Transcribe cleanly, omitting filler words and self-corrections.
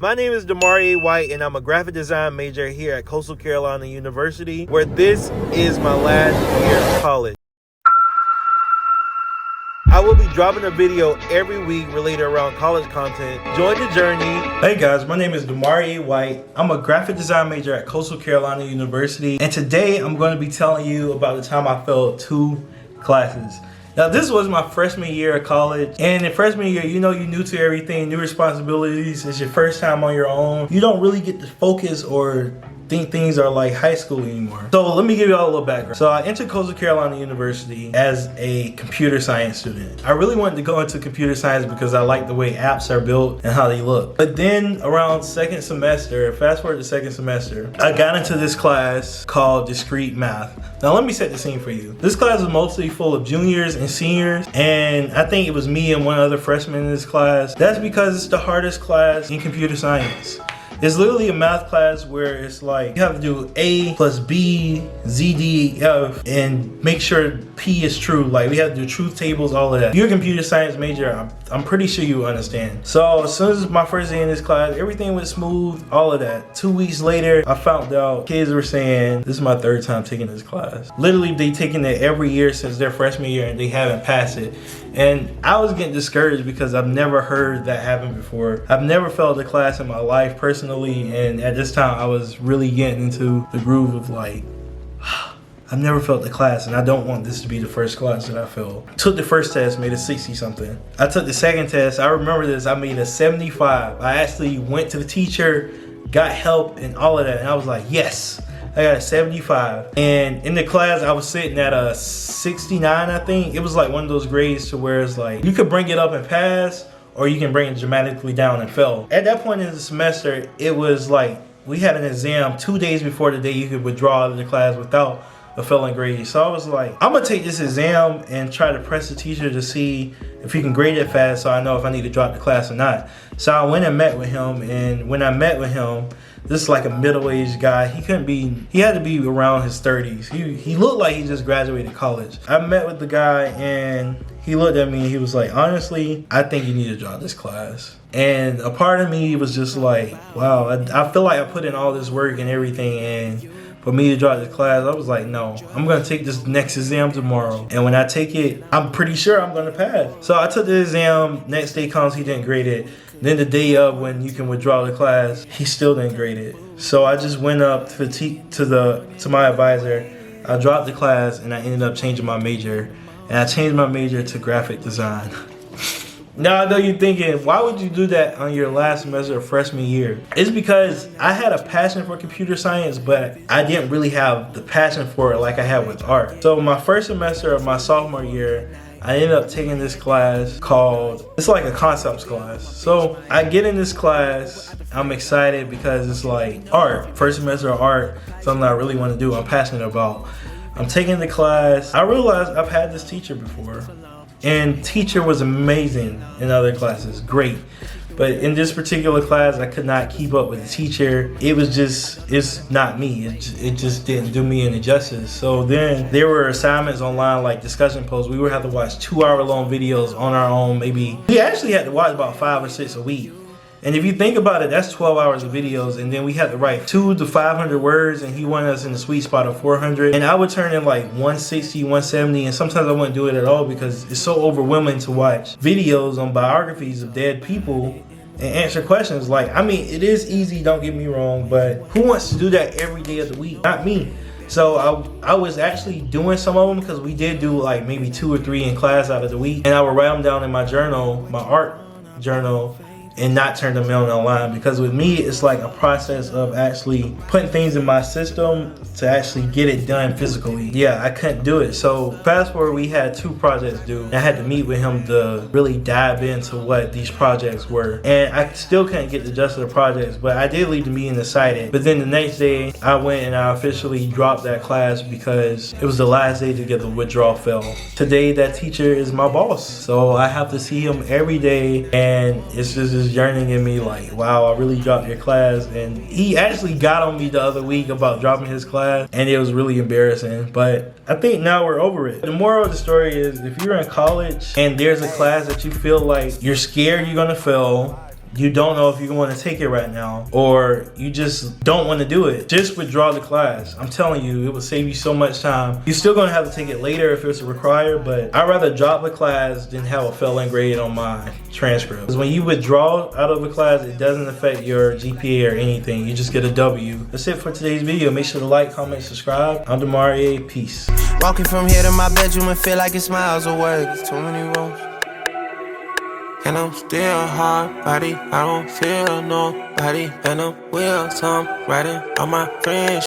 My name is Damari White, and I'm a graphic design major here at Coastal Carolina University, where this is my last year of college. I will be dropping a video every week related around college content. Join the journey. Hey guys, my name is Damari White. I'm a graphic design major at Coastal Carolina University, and today I'm going to be telling you about the time I failed 2 classes. Now, this was my freshman year of college, and in freshman year, you know, you're new to everything, new responsibilities. It's your first time on your own. You don't really get to focus or think things are like high school anymore. So let me give you all a little background. So I entered Coastal Carolina University as a computer science student. I really wanted to go into computer science because I like the way apps are built and how they look. But then around second semester, fast forward to second semester, I got into this class called discrete math. Now let me set the scene for you. This class was mostly full of juniors and seniors, and I think it was me and one other freshman in this class. That's because it's the hardest class in computer science. It's literally a math class where it's like you have to do A plus B, Z, D, F, and make sure P is true. Like we have to do truth tables, all of that. If you're a computer science major, I'm pretty sure you understand. So as soon as my first day in this class, everything went smooth, all of that. 2 weeks later, I found out kids were saying, this is my 3rd time taking this class. Literally, they taken it every year since their freshman year and they haven't passed it. And I was getting discouraged because I've never heard that happen before. I've never failed a class in my life personally, and at this time I was really getting into the groove of like, I've never failed the class and I don't want this to be the first class that I failed. Took the first test, made a 60 something. I took the second test, I remember this, I made a 75. I actually went to the teacher, got help and all of that, and I was like, yes. I got a 75, and in the class I was sitting at a 69, I think. It was like one of those grades to where it's like you could bring it up and pass, or you can bring it dramatically down and fail. At that point in the semester, it was like we had an exam 2 days before the day you could withdraw out of the class without a failing grade. So I was like, I'm gonna take this exam and try to press the teacher to see if he can grade it fast so I know if I need to drop the class or not. So I went and met with him, and when I met with him, this is like a middle-aged guy. He had to be around his 30s. He looked like he just graduated college. I met with the guy and he looked at me and he was like, honestly, I think you need to drop this class. And a part of me was just like, wow, I feel like I put in all this work and everything, and for me to drop this class, I was like, no, I'm gonna take this next exam tomorrow. And when I take it, I'm pretty sure I'm gonna pass. So I took the exam, next day comes, he didn't grade it. Then the day of when you can withdraw the class, he still didn't grade it. So I just went up to my advisor, I dropped the class, and I ended up changing my major. And I changed my major to graphic design. Now I know you're thinking, why would you do that on your last semester of freshman year? It's because I had a passion for computer science, but I didn't really have the passion for it like I had with art. So my first semester of my sophomore year, I ended up taking this class called, it's like a concepts class. So I get in this class, I'm excited because it's like art, first semester of art, something I really want to do, I'm passionate about. I'm taking the class, I realized I've had this teacher before. And teacher was amazing in other classes, great. But in this particular class, I could not keep up with the teacher. It was just, it's not me. It just didn't do me any justice. So then there were assignments online, like discussion posts. We would have to watch 2-hour-long videos on our own, maybe. We actually had to watch about 5 or 6 a week. And if you think about it, that's 12 hours of videos, and then we had to write 200 to 500 words, and he wanted us in the sweet spot of 400. And I would turn in like 160, 170, and sometimes I wouldn't do it at all because it's so overwhelming to watch videos on biographies of dead people and answer questions. Like, I mean, it is easy, don't get me wrong, but who wants to do that every day of the week? Not me. So I was actually doing some of them because we did do like maybe 2 or 3 in class out of the week, and I would write them down in my journal, my art journal, and not turn them in online, because with me it's like a process of actually putting things in my system to actually get it done physically. Yeah, I couldn't do it. So fast forward, we had 2 projects due. I had to meet with him to really dive into what these projects were, and I still couldn't get the gist of the projects, but I did leave the meeting excited. But then the next day I went and I officially dropped that class because it was the last day to get the withdrawal fail. Today that teacher is my boss, so I have to see him every day, and it's just this yearning in me like, wow, I really dropped your class. And he actually got on me the other week about dropping his class, and it was really embarrassing, but I think now we're over it. The moral of the story is, if you're in college and there's a class that you feel like you're scared you're gonna fail, you don't know if you want to take it right now, or you just don't want to do it, just withdraw the class. I'm telling you, it will save you so much time. You're still gonna have to take it later if it's required, but I'd rather drop a class than have a failing grade on my transcript. Because when you withdraw out of a class, it doesn't affect your GPA or anything. You just get a W. That's it for today's video. Make sure to like, comment, subscribe. I'm Demarie. Peace. Walking from here to my bedroom and feel like it's miles away. There's too many roads. And I'm still hard body. I don't feel nobody. And I'm with some riding on my friends.